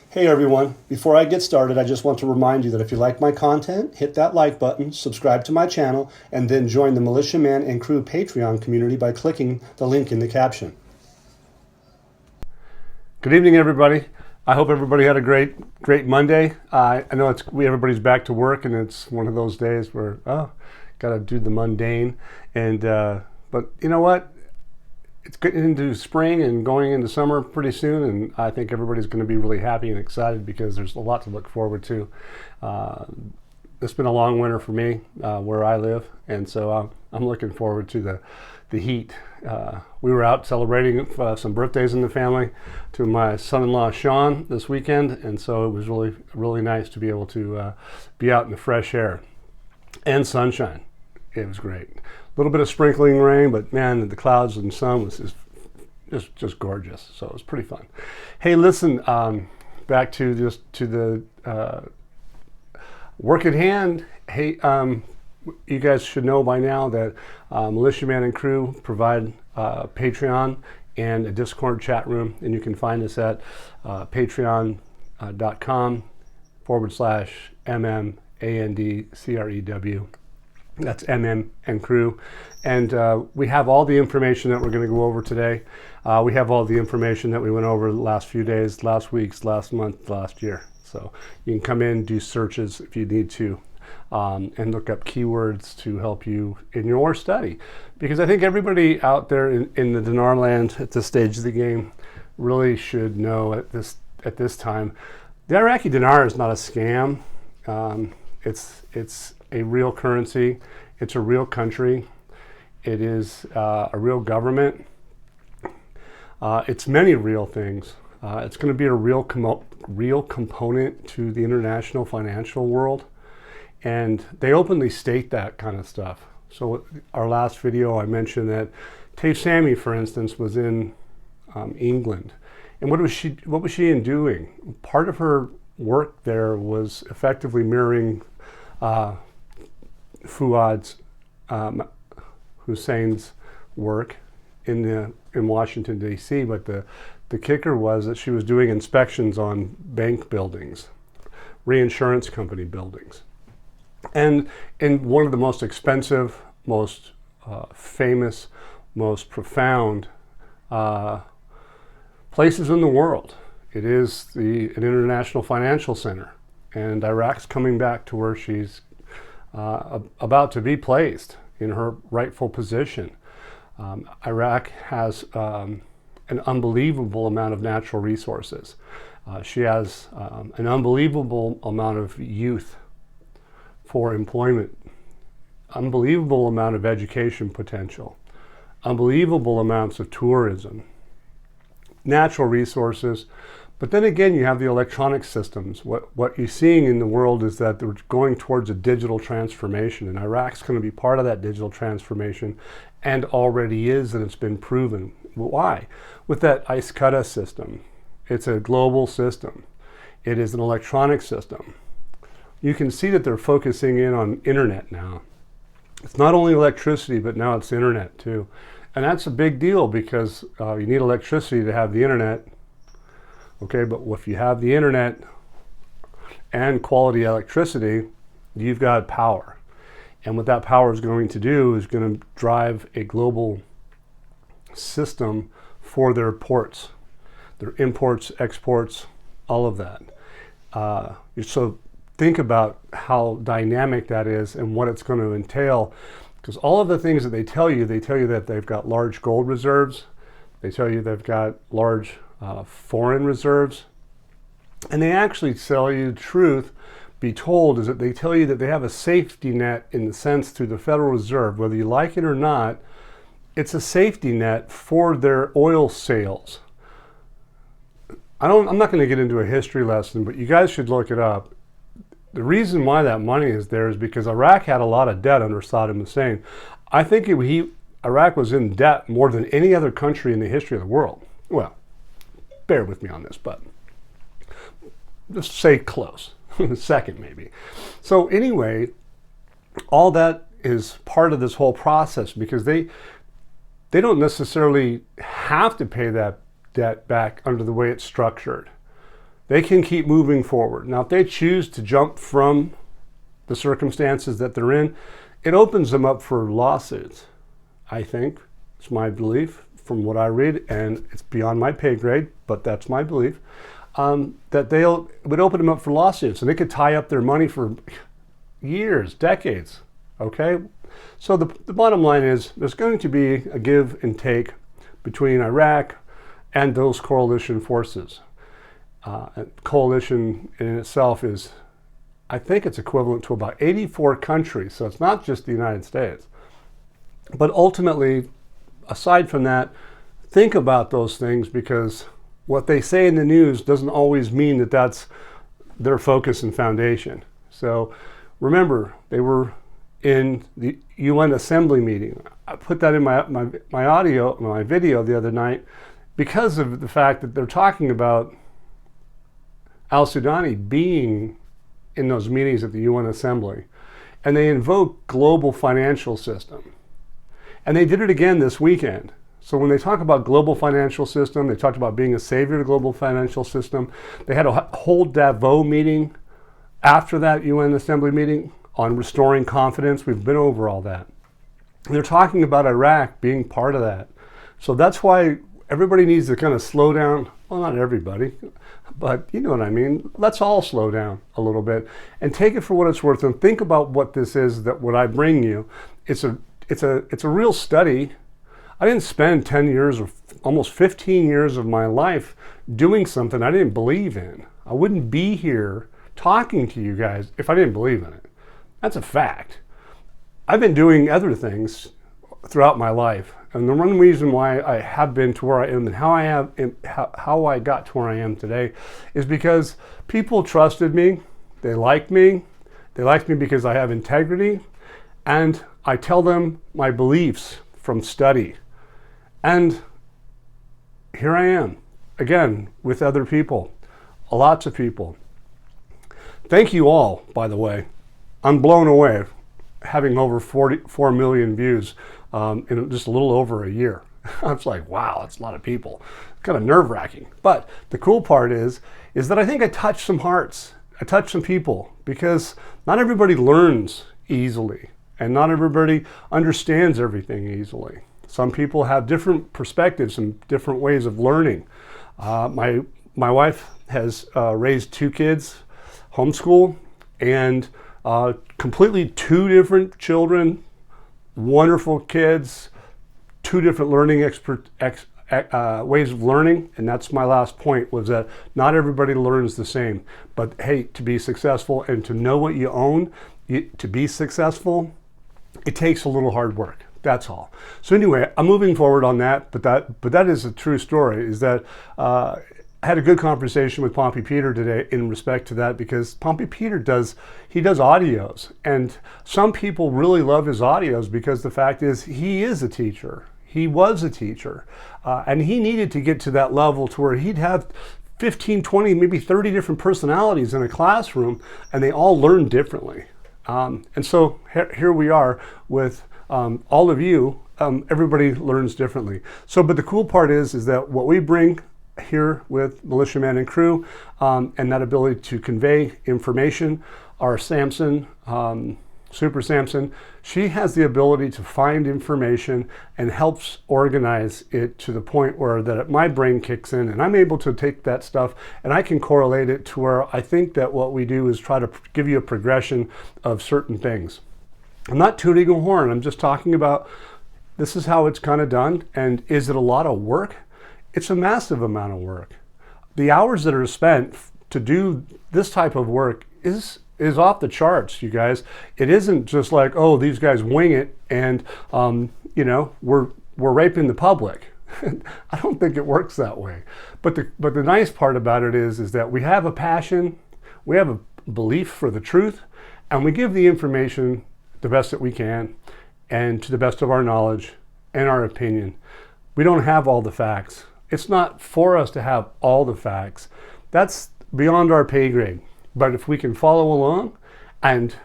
Hey everyone, before I get started, I just want to remind you that if you like my content, hit that like button, subscribe to my channel, and then join the Militiaman and Crew Patreon community by clicking the link in the caption. Good evening, everybody. I hope everybody had a great Monday. I know everybody's back to work, and it's one of those days where, got to do the mundane. But you know what? It's getting into spring and going into summer pretty soon, and I think everybody's going to be really happy and excited because there's a lot to look forward to. It's been a long winter for me where I live, and so I'm looking forward to the heat. We were out celebrating some birthdays in the family to my son-in-law Sean this weekend, and so it was really nice to be able to be out in the fresh air and sunshine. It was great. A little bit of sprinkling rain, but man, the clouds and sun was just gorgeous. So it was pretty fun. Hey, listen, back to the work at hand. Hey, you guys should know by now that Militiaman and Crew provide Patreon and a Discord chat room, and you can find us at patreon.com/MMANDCREW. That's MM and Crew. And we have all the information that we're going to go over today. We have all the information that we went over the last few days, last week's, last month, last year. So you can come in, do searches if you need to, and look up keywords to help you in your study. Because I think everybody out there in the Dinar land at this stage of the game really should know at this time, the Iraqi dinar is not a scam. It's a real currency. It's a real country. It is a real government. It's many real things. It's going to be a real component to the international financial world, and they openly state that kind of stuff. So our last video, I mentioned that Taif Sami, for instance, was in England, and what was she doing? Part of her work there was effectively mirroring Fuad Hussein's work in Washington, D.C., but the kicker was that she was doing inspections on bank buildings, reinsurance company buildings, and in one of the most expensive, most famous, most profound places in the world. It is an international financial center, and Iraq's coming back to where she's about to be placed in her rightful position. Iraq has an unbelievable amount of natural resources. She has an unbelievable amount of youth for employment, unbelievable amount of education potential, unbelievable amounts of tourism, natural resources. But then again, you have the electronic systems. What you're seeing in the world is that they're going towards a digital transformation, and Iraq's going to be part of that digital transformation, and already is, and it's been proven. Why? With that ASYCUDA system, it's a global system. It is an electronic system. You can see that they're focusing in on internet now. It's not only electricity, but now it's internet too. And that's a big deal because you need electricity to have the internet. Okay, but if you have the internet and quality electricity, you've got power. And what that power is going to do is going to drive a global system for their ports, their imports, exports, all of that. So think about how dynamic that is and what it's going to entail. Because all of the things that they tell you that they've got large gold reserves. They tell you they've got large foreign reserves, and they actually tell you the truth. Be told is that they tell you that they have a safety net in the sense through the Federal Reserve, whether you like it or not. It's a safety net for their oil sales. I'm not going to get into a history lesson, but you guys should look it up. The reason why that money is there is because Iraq had a lot of debt under Saddam Hussein. I think Iraq was in debt more than any other country in the history of the world. Well, bear with me on this, but just say close. Second maybe. So anyway, all that is part of this whole process because they don't necessarily have to pay that debt back under the way it's structured. They can keep moving forward. Now, if they choose to jump from the circumstances that they're in, it opens them up for lawsuits, I think. It's my belief from what I read, and it's beyond my pay grade, but that's my belief, that it would open them up for lawsuits, and they could tie up their money for years, decades, okay? So the bottom line is there's going to be a give and take between Iraq and those coalition forces. Coalition in itself is, I think it's equivalent to about 84 countries, so it's not just the United States. But ultimately, aside from that, think about those things, because what they say in the news doesn't always mean that that's their focus and foundation. So remember, they were in the UN Assembly meeting. I put that in my audio, my video the other night, because of the fact that they're talking about al-Sudani being in those meetings at the UN Assembly. And they invoke global financial system. And they did it again this weekend. So when they talk about global financial system, they talked about being a savior to the global financial system. They had a whole Davos meeting after that UN Assembly meeting on restoring confidence. We've been over all that. And they're talking about Iraq being part of that. So that's why everybody needs to kind of slow down. Well, not everybody, but you know what I mean. Let's all slow down a little bit and take it for what it's worth, and think about what this is, that what I bring you. It's a real study. I didn't spend 10 years or almost 15 years of my life doing something I didn't believe in. I wouldn't be here talking to you guys if I didn't believe in it. That's a fact. I've been doing other things throughout my life. And the one reason why I have been to where I am and how I got to where I am today is because people trusted me. They liked me. They liked me because I have integrity. And I tell them my beliefs from study. And here I am, again, with other people, lots of people. Thank you all, by the way. I'm blown away having over 44 million views in just a little over a year. I was like, wow, that's a lot of people. It's kind of nerve-wracking. But the cool part is that I think I touched some hearts. I touched some people, because not everybody learns easily, and not everybody understands everything easily. Some people have different perspectives and different ways of learning. My wife has raised 2 kids, homeschool, and completely 2 different children, wonderful kids, 2 different learning ways of learning. And that's my last point, was that not everybody learns the same. But hey, to be successful and to know what you own, to be successful, it takes a little hard work. That's all. So anyway, I'm moving forward on that, but that is a true story, is that I had a good conversation with Pompey Peter today in respect to that, because Pompey Peter does audios, and some people really love his audios because the fact is he is a teacher. He was a teacher, and he needed to get to that level to where he'd have 15, 20, maybe 30 different personalities in a classroom, and they all learn differently. And so here we are with all of you. Everybody learns differently. So, but the cool part is that what we bring here with Militiaman and Crew, and that ability to convey information, our Samson, Super Samson, she has the ability to find information and helps organize it to the point where that my brain kicks in, and I'm able to take that stuff and I can correlate it to where I think that what we do is try to give you a progression of certain things. I'm not tooting a horn. I'm just talking about this is how it's kind of done. And is it a lot of work? It's a massive amount of work. The hours that are spent to do this type of work is off the charts, you guys. It isn't just like, oh, these guys wing it and you know, we're raping the public. I don't think it works that way. But the nice part about it is that we have a passion, we have a belief for the truth, and we give the information the best that we can and to the best of our knowledge and our opinion. We don't have all the facts. It's not for us to have all the facts. That's beyond our pay grade. But if we can follow along and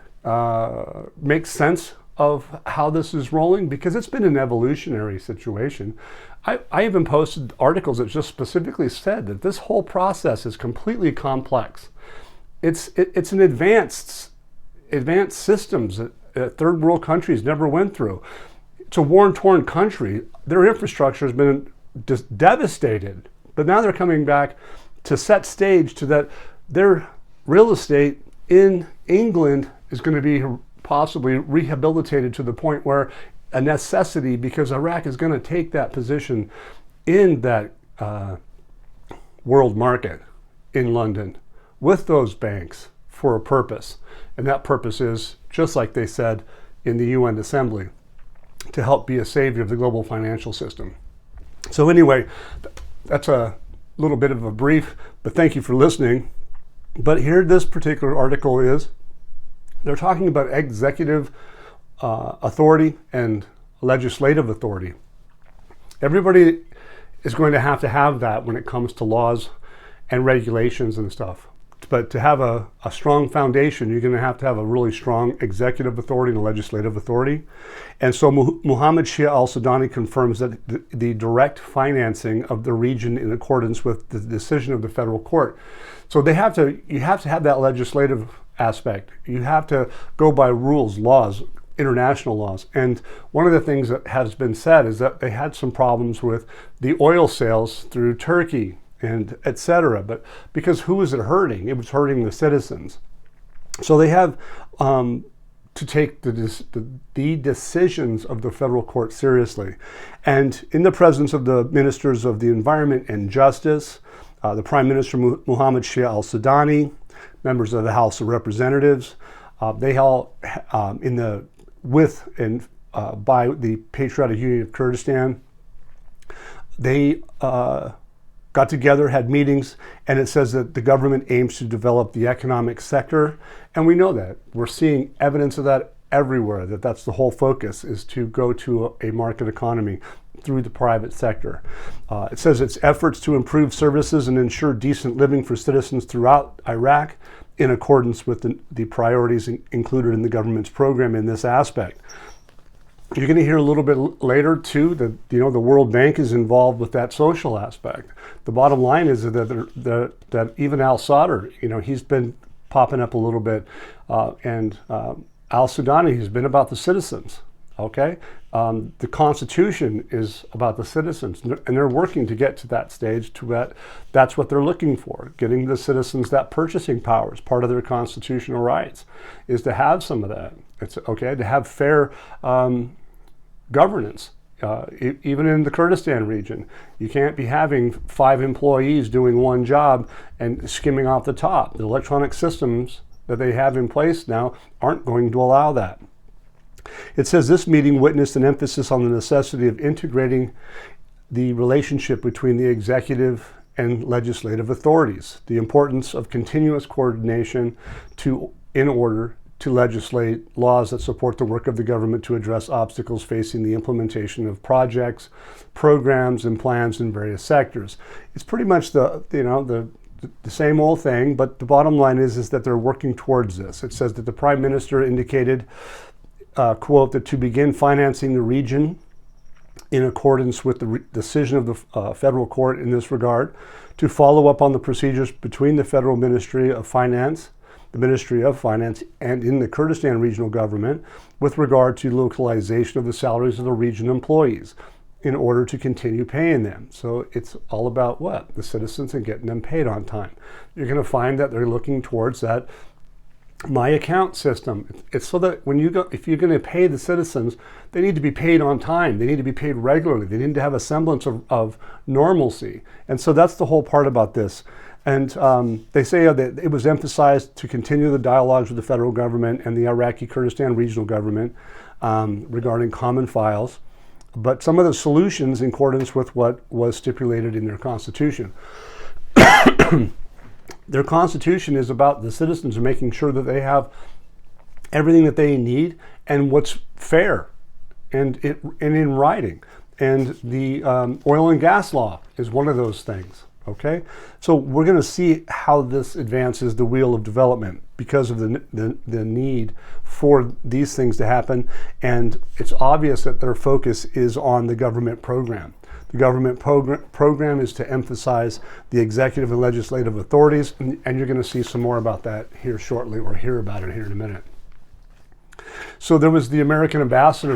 make sense of how this is rolling, because it's been an evolutionary situation. I even posted articles that just specifically said that this whole process is completely complex. It's an advanced systems that third world countries never went through. It's a war-torn country. Their infrastructure has been just devastated. But now they're coming back to set stage to that their real estate in England is going to be possibly rehabilitated to the point where a necessity, because Iraq is going to take that position in that world market in London with those banks for a purpose. And that purpose is, just like they said in the UN Assembly, to help be a savior of the global financial system. So anyway, that's a little bit of a brief, but thank you for listening. But here this particular article is, they're talking about executive authority and legislative authority. Everybody is going to have that when it comes to laws and regulations and stuff. But to have a strong foundation, you're going to have a really strong executive authority and a legislative authority. And so Mohammed Shia al-Sudani confirms that the direct financing of the region in accordance with the decision of the federal court. So you have to have that legislative aspect. You have to go by rules, laws, international laws. And one of the things that has been said is that they had some problems with the oil sales through Turkey and etc. But because who was it hurting? It was hurting the citizens. So they have to take the decisions of the federal court seriously. And in the presence of the ministers of the environment and justice, the Prime Minister Mohammed Shia al-Sudani, members of the House of Representatives, they all by the Patriotic Union of Kurdistan, they got together, had meetings, and it says that the government aims to develop the economic sector. And we know that. We're seeing evidence of that everywhere, that's the whole focus, is to go to a market economy through the private sector. It says its efforts to improve services and ensure decent living for citizens throughout Iraq in accordance with the priorities included in the government's program in this aspect. You're going to hear a little bit later too that the World Bank is involved with that social aspect. The bottom line is that even al-Sadr, he's been popping up a little bit, and al-Sudani has been about the citizens. Okay, the Constitution is about the citizens, and they're working to get to that stage. That's what they're looking for, getting the citizens that purchasing power is part of their constitutional rights, is to have some of that. It's okay to have fair governance. Even in the Kurdistan region, you can't be having 5 employees doing one job and skimming off the top. The electronic systems that they have in place now aren't going to allow that. It says this meeting witnessed an emphasis on the necessity of integrating the relationship between the executive and legislative authorities, the importance of continuous coordination in order to legislate laws that support the work of the government to address obstacles facing the implementation of projects, programs, and plans in various sectors. It's pretty much the same old thing, but the bottom line is that they're working towards this. It says that the Prime Minister indicated, quote, that to begin financing the region in accordance with the decision of the federal court in this regard, to follow up on the procedures between the Federal Ministry of Finance, the Ministry of Finance, and in the Kurdistan regional government with regard to localization of the salaries of the region employees in order to continue paying them. So it's all about what? The citizens and getting them paid on time. You're going to find that they're looking towards that My Account system. It's so that if you're going to pay the citizens, they need to be paid on time. They need to be paid regularly. They need to have a semblance of normalcy. And so that's the whole part about this. And they say that it was emphasized to continue the dialogues with the federal government and the Iraqi Kurdistan regional government regarding common files, but some of the solutions in accordance with what was stipulated in their constitution. Their constitution is about the citizens and making sure that they have everything that they need and what's fair and in writing. And the oil and gas law is one of those things. Okay, so we're going to see how this advances the wheel of development because of the need for these things to happen. And it's obvious that their focus is on the government program. The government program is to emphasize the executive and legislative authorities, and you're going to see some more about that here shortly, or hear about it here in a minute. So there was the American ambassador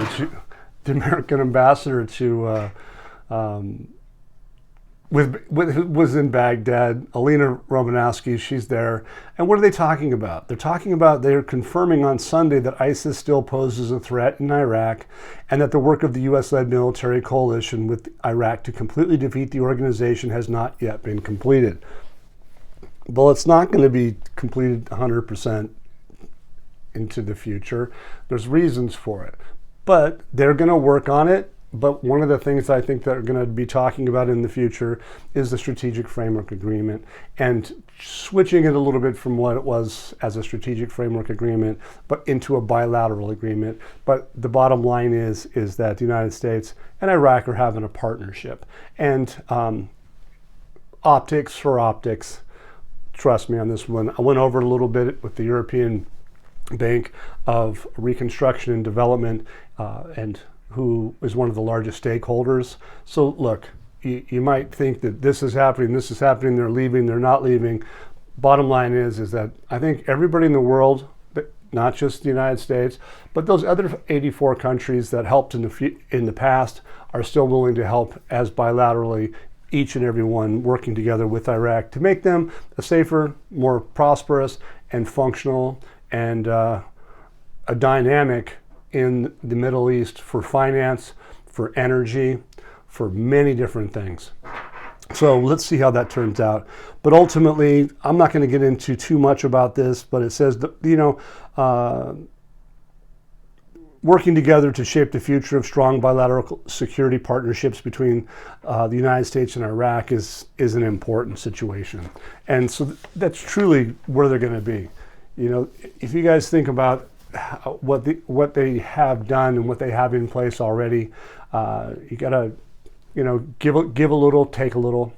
was in Baghdad, Alina Romanowski, she's there. And what are they talking about? They're talking about, they're confirming on Sunday that ISIS still poses a threat in Iraq, and that the work of the US-led military coalition with Iraq to completely defeat the organization has not yet been completed. Well, it's not going to be completed 100% into the future. There's reasons for it, but they're going to work on it. But one of the things I think they're going to be talking about in the future is the Strategic Framework Agreement, and switching it a little bit from what it was as a Strategic Framework Agreement, but into a bilateral agreement. But the bottom line is that the United States and Iraq are having a partnership. And optics for optics, trust me on this one. I went over it a little bit with the European Bank of Reconstruction and Development, and who is one of the largest stakeholders. So look, you might think that this is happening, they're leaving, they're not leaving. Bottom line is that I think everybody in the world, not just the United States, but those other 84 countries that helped in the past are still willing to help as bilaterally, each and every one working together with Iraq to make them a safer, more prosperous and functional and a dynamic in the Middle East for finance, for energy, for many different things. So let's see how that turns out. But ultimately, I'm not going to get into too much about this, but it says that, working together to shape the future of strong bilateral security partnerships between the United States and Iraq is an important situation. And so that's truly where they're going to be. You know, if you guys think about what they have done and what they have in place already, you gotta, give a little, take a little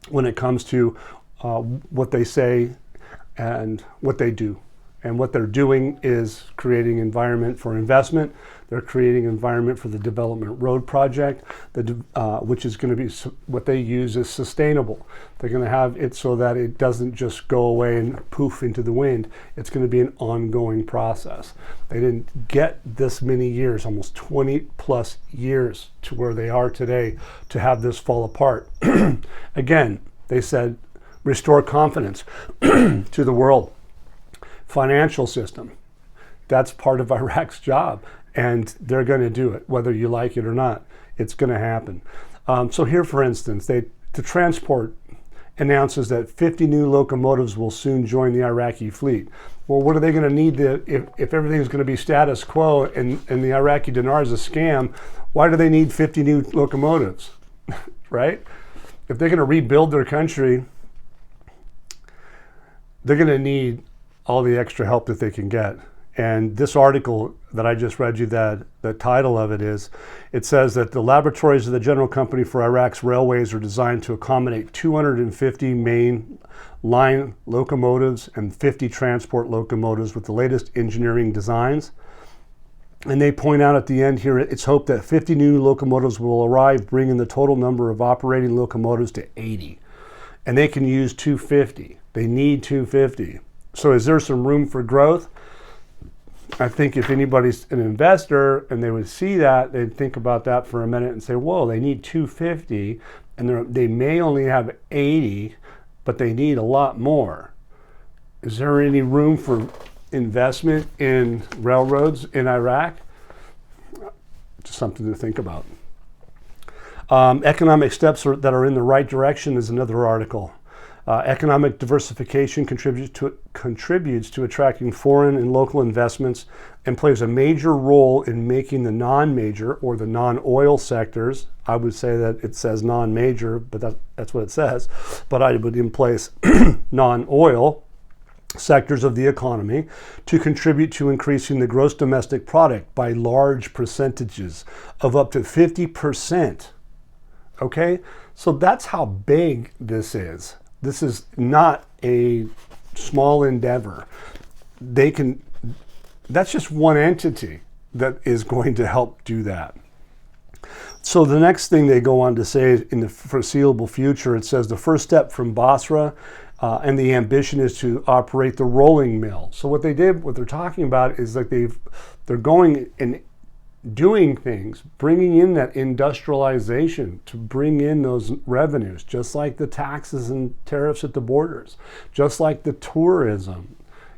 when it comes to what they say and what they do. And what they're doing is creating environment for investment. They're creating environment for the Development Road Project, which is going to be, what they use is sustainable. They're going to have it so that it doesn't just go away and poof into the wind. It's going to be an ongoing process. They didn't get this many years, almost 20 plus years to where they are today to have this fall apart. Again, they said, restore confidence to the world financial system. That's part of Iraq's job, and they're going to do it, whether you like it or not. It's going to happen. So here, for instance, the transport announces that 50 new locomotives will soon join the Iraqi fleet. Well, what are they going to need if everything's going to be status quo and the Iraqi dinar is a scam? Why do they need 50 new locomotives, right? If they're going to rebuild their country, they're going to need all the extra help that they can get. And this article that I just read you, the title of it says that the laboratories of the General Company for Iraq's railways are designed to accommodate 250 main line locomotives and 50 transport locomotives with the latest engineering designs. And they point out at the end here, it's hoped that 50 new locomotives will arrive, bringing the total number of operating locomotives to 80. And they can use 250. They need 250. So is there some room for growth? I think if anybody's an investor and they would see that, they'd think about that for a minute and say, whoa, they need 250 and they may only have 80, but they need a lot more. Is there any room for investment in railroads in Iraq? Just something to think about. Economic steps that are in the right direction is another article. Economic diversification contributes to attracting foreign and local investments and plays a major role in making the non-major or the non-oil sectors. I would say that it says non-major, but that's what it says. But I would in place non-oil sectors of the economy to contribute to increasing the gross domestic product by large percentages of up to 50%. Okay, so that's how big this is. This is not a small endeavor. That's just one entity that is going to help do that. So the next thing they go on to say in the foreseeable future, it says the first step from Basra and the ambition is to operate the rolling mill. So what they're talking about is like they're going and doing things, bringing in that industrialization to bring in those revenues, just like the taxes and tariffs at the borders, just like the tourism,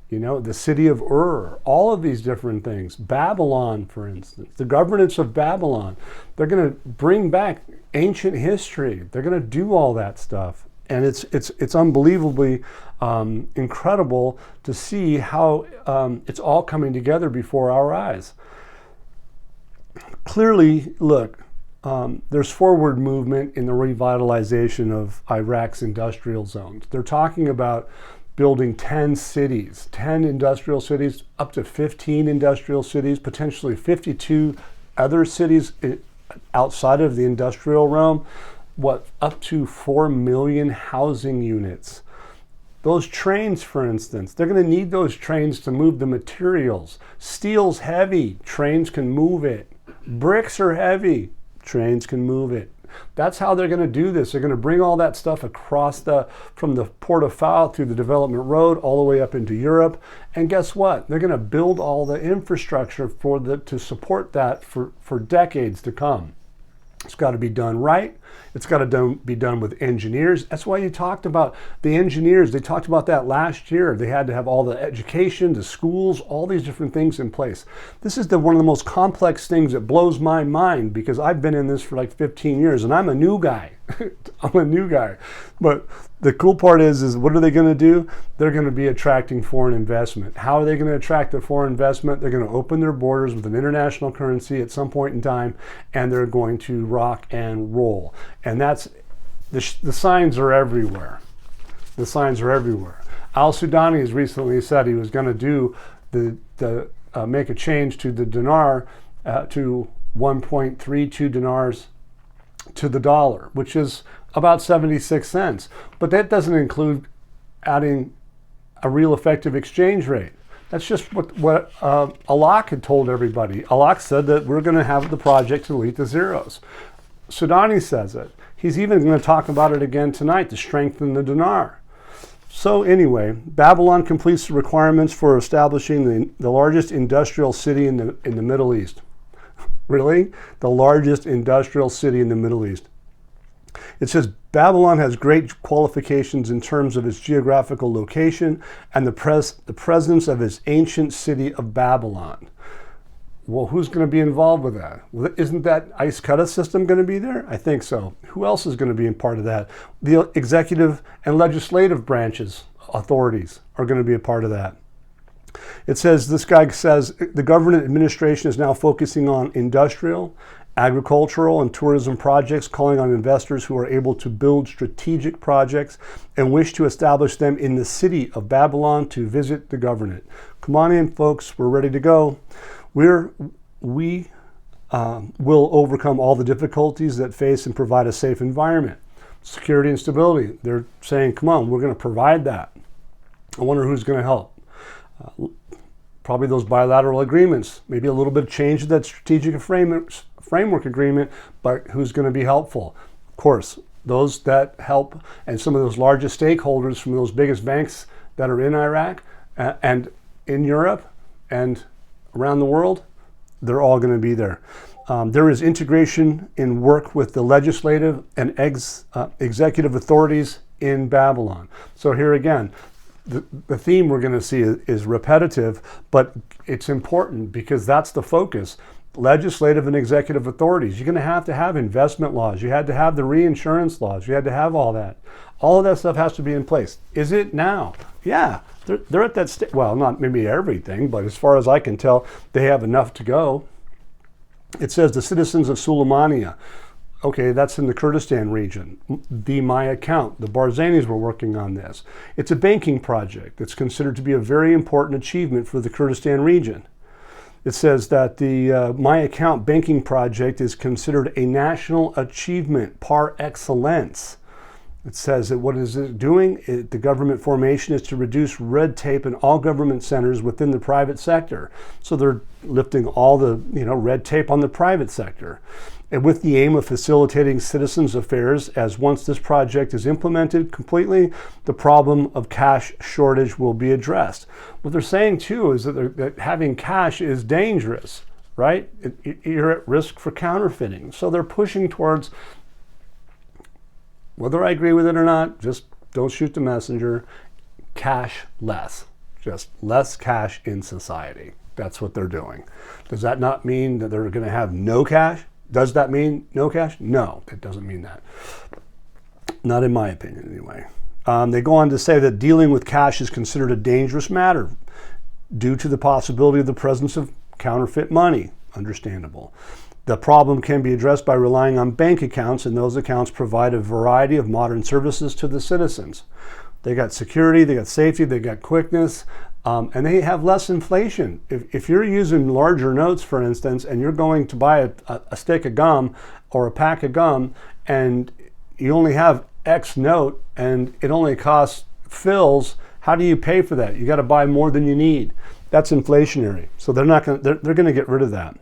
the city of Ur, all of these different things. Babylon, for instance, the governance of Babylon, they're going to bring back ancient history. They're going to do all that stuff. And it's unbelievably incredible to see how it's all coming together before our eyes. Clearly, look, there's forward movement in the revitalization of Iraq's industrial zones. They're talking about building 10 cities, 10 industrial cities, up to 15 industrial cities, potentially 52 other cities outside of the industrial realm, up to 4 million housing units. Those trains, for instance, they're going to need those trains to move the materials. Steel's heavy, trains can move it. Bricks are heavy, trains can move it. That's how they're going to do this. They're going to bring all that stuff across from the Port of Foul through the development road all the way up into Europe. And guess what? They're going to build all the infrastructure to support that for decades to come. It's got to be done right. It's got to be done with engineers. That's why you talked about the engineers. They talked about that last year. They had to have all the education, the schools, all these different things in place. This is one of the most complex things that blows my mind, because I've been in this for like 15 years and I'm a new guy. I'm a new guy. But the cool part is what are they going to do? They're going to be attracting foreign investment. How are they going to attract the foreign investment? They're going to open their borders with an international currency at some point in time, and they're going to rock and roll. And that's the signs are everywhere. The signs are everywhere. Al-Sudani has recently said he was going to do make a change to the dinar to 1.32 dinars to the dollar, which is about 76 cents. But that doesn't include adding a real effective exchange rate. That's just what Alak had told everybody. Alak said that we're going to have the project delete the zeros. Sudani says it. He's even going to talk about it again tonight to strengthen the dinar. So anyway, Babylon completes the requirements for establishing the largest industrial city in the Middle East. Really? The largest industrial city in the Middle East. It says Babylon has great qualifications in terms of its geographical location and the presence of its ancient city of Babylon. Well, who's going to be involved with that? Well, isn't that ASYCUDA system going to be there? I think so. Who else is going to be in part of that? The executive and legislative branches, authorities, are going to be a part of that. It says, this guy says, the government administration is now focusing on industrial, agricultural, and tourism projects, calling on investors who are able to build strategic projects and wish to establish them in the city of Babylon to visit the government. Come on in, folks. We're ready to go. We will overcome all the difficulties that face and provide a safe environment. Security and stability. They're saying, come on, we're going to provide that. I wonder who's going to help. Probably those bilateral agreements, maybe a little bit of change to that strategic framework agreement, but who's going to be helpful? Of course, those that help, and some of those largest stakeholders from those biggest banks that are in Iraq and in Europe and around the world, they're all going to be there. There is integration in work with the legislative and executive authorities in Babylon. So here again, the theme we're going to see is repetitive, but it's important because that's the focus. Legislative and executive authorities. You're going to have investment laws. You had to have the reinsurance laws. You had to have all that. All of that stuff has to be in place. Is it now? Yeah, they're at that stage. Well, not maybe everything, but as far as I can tell, they have enough to go. It says the citizens of Suleimania. Okay, that's in the Kurdistan region. My account, the Barzanis were working on this. It's a banking project that's considered to be a very important achievement for the Kurdistan region. It says that the My Account banking project is considered a national achievement par excellence. It says that what is it doing? The government formation is to reduce red tape in all government centers within the private sector. So they're lifting all the red tape on the private sector. and with the aim of facilitating citizens' affairs, as once this project is implemented completely, the problem of cash shortage will be addressed. What they're saying too is that having cash is dangerous, right? You're at risk for counterfeiting. So they're pushing towards, whether I agree with it or not, just don't shoot the messenger, cash less, just less cash in society. That's what they're doing. Does that not mean that they're going to have no cash? Does that mean no cash? No, it doesn't mean that. Not in my opinion, anyway. They go on to say that dealing with cash is considered a dangerous matter due to the possibility of the presence of counterfeit money. Understandable. The problem can be addressed by relying on bank accounts, and those accounts provide a variety of modern services to the citizens. They got security, they got safety, they got quickness, and they have less inflation. If you're using larger notes, for instance, and you're going to buy a stick of gum or a pack of gum, and you only have X note and it only costs fills, how do you pay for that? You got to buy more than you need. That's inflationary. So they're going to get rid of that.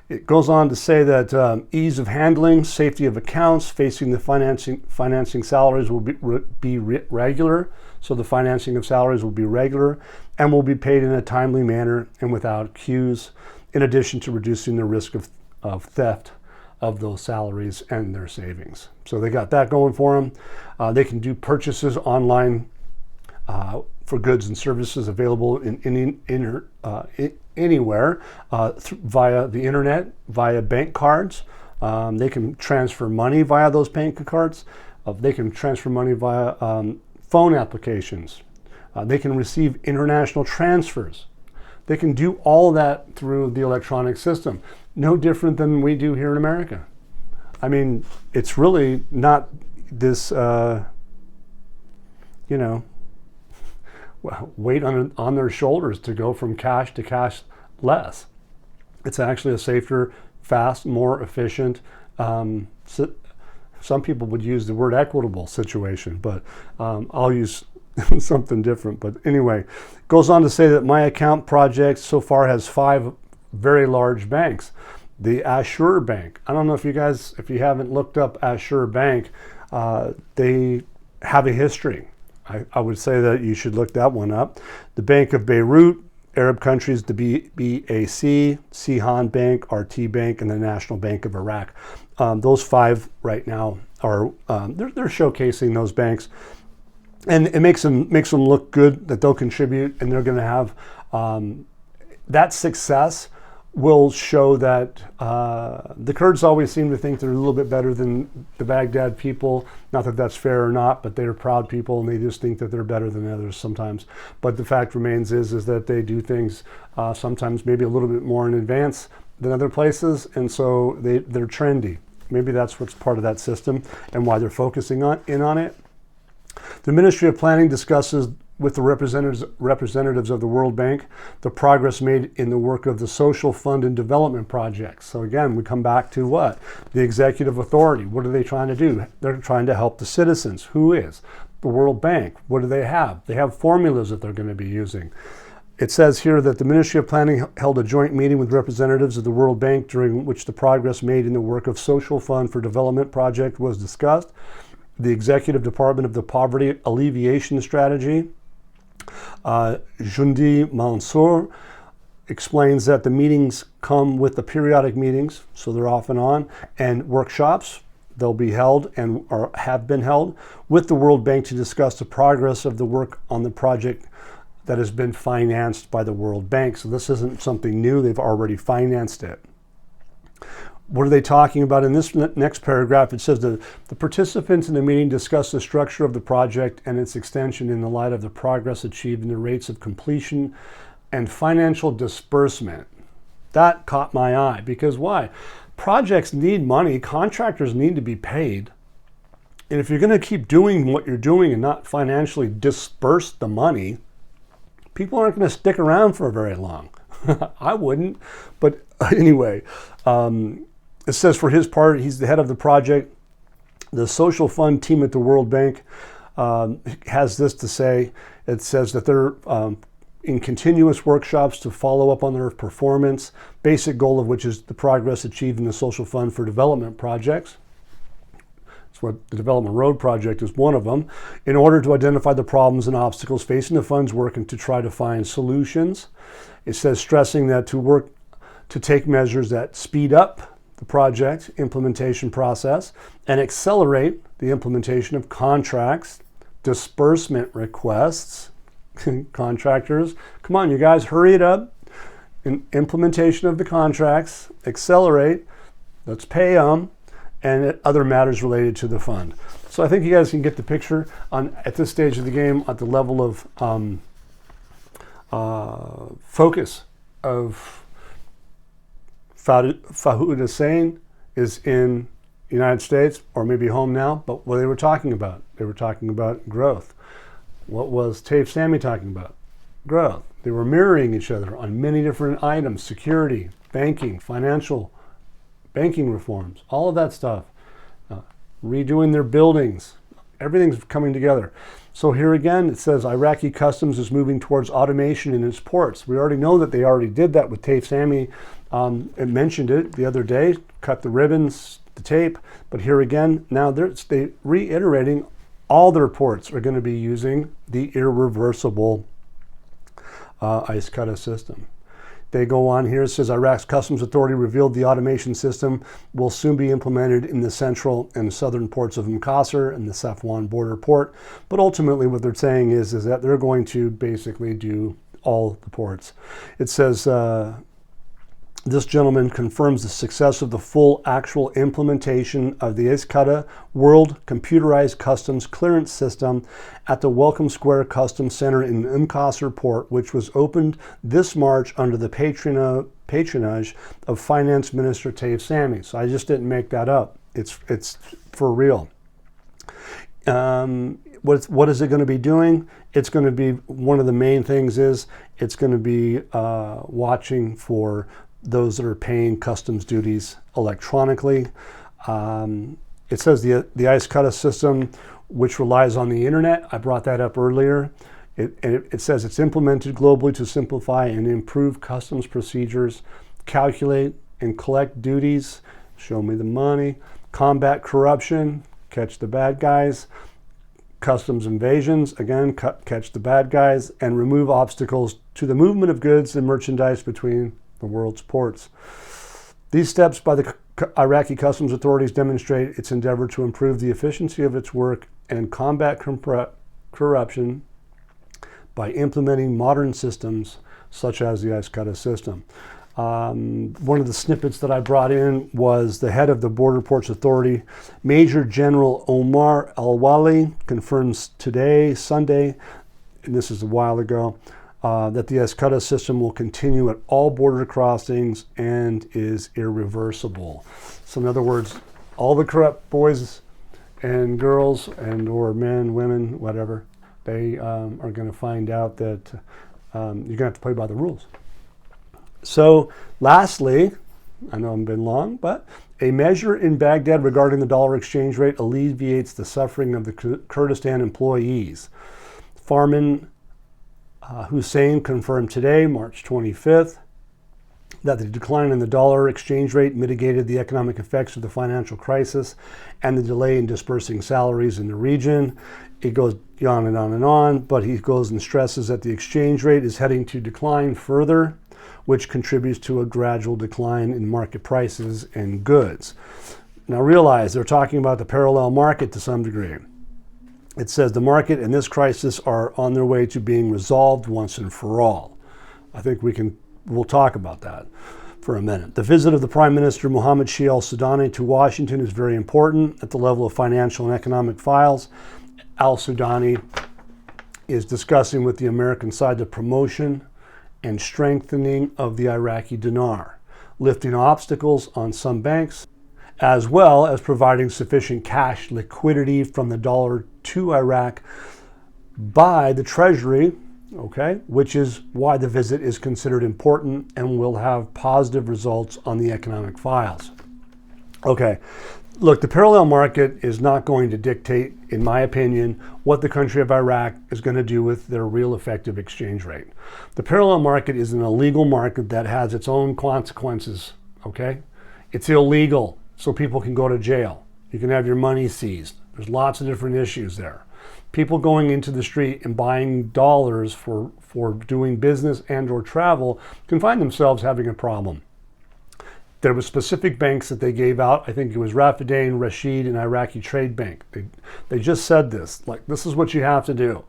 It goes on to say that ease of handling, safety of accounts, facing the financing salaries will be regular. So the financing of salaries will be regular and will be paid in a timely manner and without queues, in addition to reducing the risk of theft of those salaries and their savings. So they got that going for them. They can do purchases online for goods and services available anywhere via the internet, via bank cards. They can transfer money via those bank cards. They can transfer money via phone applications. They can receive international transfers. They can do all that through the electronic system. No different than we do here in America. I mean, it's really not this, weight on their shoulders to go from cash to cash less. It's actually a safer, fast, more efficient, some people would use the word equitable situation, but I'll use something different. But anyway, goes on to say that my account project so far has 5 very large banks. The ASYCUDA Bank. I don't know if you haven't looked up ASYCUDA Bank, they have a history. I would say that you should look that one up. The Bank of Beirut, Arab countries, the BAC, Sihan Bank, RT Bank, and the National Bank of Iraq. Those 5 right now are they're showcasing those banks, and it makes them look good that they'll contribute, and they're going to have that success will show that the Kurds always seem to think they're a little bit better than the Baghdad people. Not that that's fair or not, but they're proud people and they just think that they're better than others sometimes. But the fact remains is that they do things sometimes maybe a little bit more in advance than other places, and so they're trendy. Maybe that's what's part of that system and why they're focusing in on it. The Ministry of Planning discusses with the representatives of the World Bank the progress made in the work of the Social Fund and Development Projects. So again, we come back to what? The executive authority. What are they trying to do? They're trying to help the citizens. Who is? The World Bank. What do they have? They have formulas that they're going to be using. It says here that the Ministry of Planning held a joint meeting with representatives of the World Bank during which the progress made in the work of Social Fund for Development Project was discussed. The Executive Department of the Poverty Alleviation Strategy, Jundi Mansour, explains that the meetings come with the periodic meetings, so they're off and on, and workshops. They'll be held and have been held with the World Bank to discuss the progress of the work on the project that has been financed by the World Bank. So this isn't something new, they've already financed it. What are they talking about in this next paragraph? It says the participants in the meeting discussed the structure of the project and its extension in the light of the progress achieved in the rates of completion and financial disbursement. That caught my eye, because why? Projects need money, contractors need to be paid. And if you're going to keep doing what you're doing and not financially disperse the money, people aren't going to stick around for very long. I wouldn't. But anyway, it says for his part, he's the head of the project. The social fund team at the World Bank has this to say. It says that they're in continuous workshops to follow up on their performance, basic goal of which is the progress achieved in the Social Fund for Development projects. That's what the Development Road project is one of them, in order to identify the problems and obstacles facing the fund's work and to try to find solutions. It says stressing that to take measures that speed up the project implementation process and accelerate the implementation of contracts, disbursement requests. Contractors, come on, you guys, hurry it up. In implementation of the contracts, accelerate, let's pay them, and other matters related to the fund. So I think you guys can get the picture at this stage of the game at the level of focus of Fahoud Hussein is in the United States, or maybe home now, but what they were talking about growth. What was Taif Sami talking about? Growth. They were mirroring each other on many different items: security, banking, banking reforms, all of that stuff. Redoing their buildings. Everything's coming together. So here again, it says Iraqi customs is moving towards automation in its ports. We already know that they already did that with Taif Sami. It mentioned it the other day, cut the ribbons, the tape. But here again, now they're reiterating all their ports are going to be using the irreversible ASYCUDA system. They go on here, it says Iraq's Customs Authority revealed the automation system will soon be implemented in the central and southern ports of Mqasr and the Safwan border port. But ultimately what they're saying is that they're going to basically do all the ports. It says, this gentleman confirms the success of the full actual implementation of the ASYCUDA World Computerized Customs Clearance System at the Welcome Square Customs Center in Mqasr Port, which was opened this March under the patronage of Finance Minister Taif Sami. So I just didn't make that up. It's for real. What is it going to be doing? It's going to be, one of the main things is it's going to be watching for those that are paying customs duties electronically. It says the ASYCUDA system, which relies on the internet. I brought that up earlier. It says it's implemented globally to simplify and improve customs procedures, calculate and collect duties, show me the money, combat corruption, catch the bad guys, customs invasions, again, catch the bad guys, and remove obstacles to the movement of goods and merchandise between the world's ports. These steps by the Iraqi customs authorities demonstrate its endeavor to improve the efficiency of its work and combat corruption by implementing modern systems such as the ASYCUDA system. One of the snippets that I brought in was the head of the Border Ports Authority, Major General Omar Al-Wali, confirms today, Sunday, and this is a while ago, that the ASYCUDA system will continue at all border crossings and is irreversible. So in other words, all the corrupt boys and girls and or men, women, whatever, they are going to find out that you're going to have to play by the rules. So lastly, I know I've been long, but a measure in Baghdad regarding the dollar exchange rate alleviates the suffering of the Kurdistan employees. Farman Hussein confirmed today, March 25th, that the decline in the dollar exchange rate mitigated the economic effects of the financial crisis and the delay in dispersing salaries in the region. It goes on and on and on, but he goes and stresses that the exchange rate is heading to decline further, which contributes to a gradual decline in market prices and goods. Now realize they're talking about the parallel market to some degree. It says the market and this crisis are on their way to being resolved once and for all. I think we'll talk about that for a minute. The visit of the Prime Minister Mohammed Shia al-Sudani to Washington is very important at the level of financial and economic files. Al-Sudani is discussing with the American side the promotion and strengthening of the Iraqi dinar, lifting obstacles on some banks, as well as providing sufficient cash liquidity from the dollar to Iraq by the Treasury, okay, which is why the visit is considered important and will have positive results on the economic files. Okay, Look, the parallel market is not going to dictate, in my opinion, what the country of Iraq is going to do with their real effective exchange rate. The parallel market is an illegal market that has its own consequences, okay? It's illegal, so people can go to jail. You can have your money seized. There's lots of different issues there. People going into the street and buying dollars for doing business and or travel can find themselves having a problem. There were specific banks that they gave out. I think it was Rafidain, Rashid, and Iraqi Trade Bank. They just said this, like, this is what you have to do.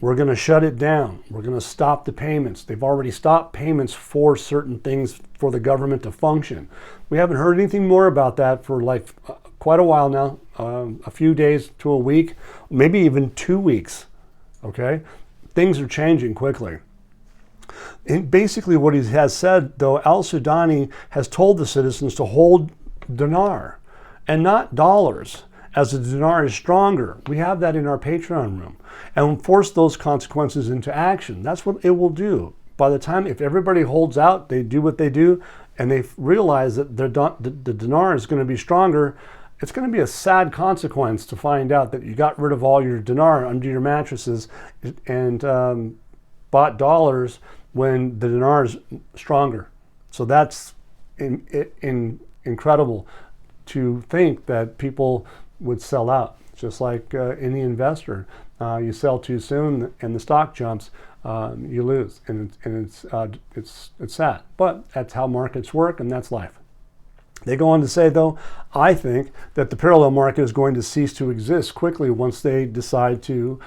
We're going to shut it down. We're going to stop the payments. They've already stopped payments for certain things for the government to function. We haven't heard anything more about that for like quite a while now, a few days to a week, maybe even 2 weeks, okay? Things are changing quickly. And basically what he has said, though, al-Sudani has told the citizens to hold dinar and not dollars, as the dinar is stronger. We have that in our Patreon room. And force those consequences into action. That's what it will do. By the time, if everybody holds out, they do what they do, and they realize that the dinar is going to be stronger, it's going to be a sad consequence to find out that you got rid of all your dinar under your mattresses and bought dollars when the dinar is stronger. So that's incredible to think that people would sell out. Just like any investor, you sell too soon and the stock jumps, you lose, and it's sad. But that's how markets work, and that's life. They go on to say, though, I think that the parallel market is going to cease to exist quickly once they decide to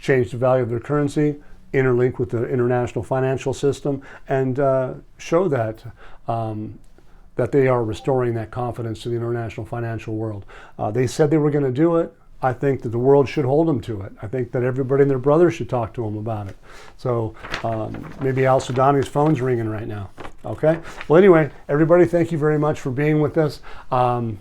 change the value of their currency, interlink with the international financial system, and show that that they are restoring that confidence to the international financial world. They said they were going to do it. I think that the world should hold them to it. I think that everybody and their brother should talk to them about it. So maybe al-Sudani's phone's ringing right now. Okay? Well, anyway, everybody, thank you very much for being with us. I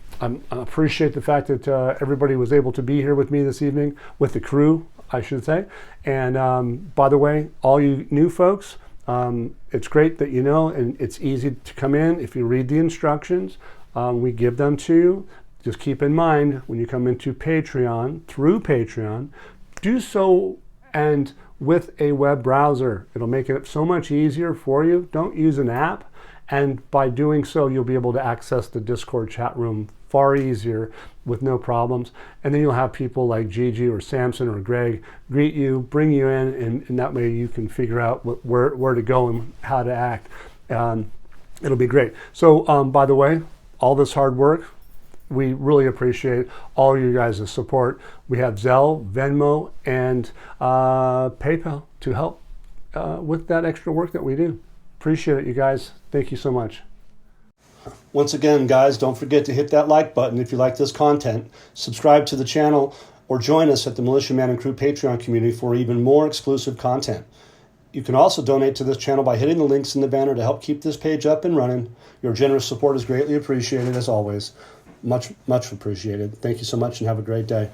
appreciate the fact that everybody was able to be here with me this evening, with the crew, I should say. And by the way, all you new folks, it's great that you know, and it's easy to come in. If you read the instructions, we give them to you. Just keep in mind, when you come into Patreon, through Patreon, do so and with a web browser. It'll make it so much easier for you. Don't use an app. And by doing so, you'll be able to access the Discord chat room far easier with no problems. And then you'll have people like Gigi or Samson or Greg greet you, bring you in, and that way you can figure out where to go and how to act. It'll be great. So by the way, all this hard work, we really appreciate all you guys' support. We have Zelle, Venmo, and PayPal to help with that extra work that we do. Appreciate it, you guys. Thank you so much. Once again, guys, don't forget to hit that like button if you like this content. Subscribe to the channel or join us at the Militia Man and Crew Patreon community for even more exclusive content. You can also donate to this channel by hitting the links in the banner to help keep this page up and running. Your generous support is greatly appreciated, as always. Much, much appreciated. Thank you so much and have a great day.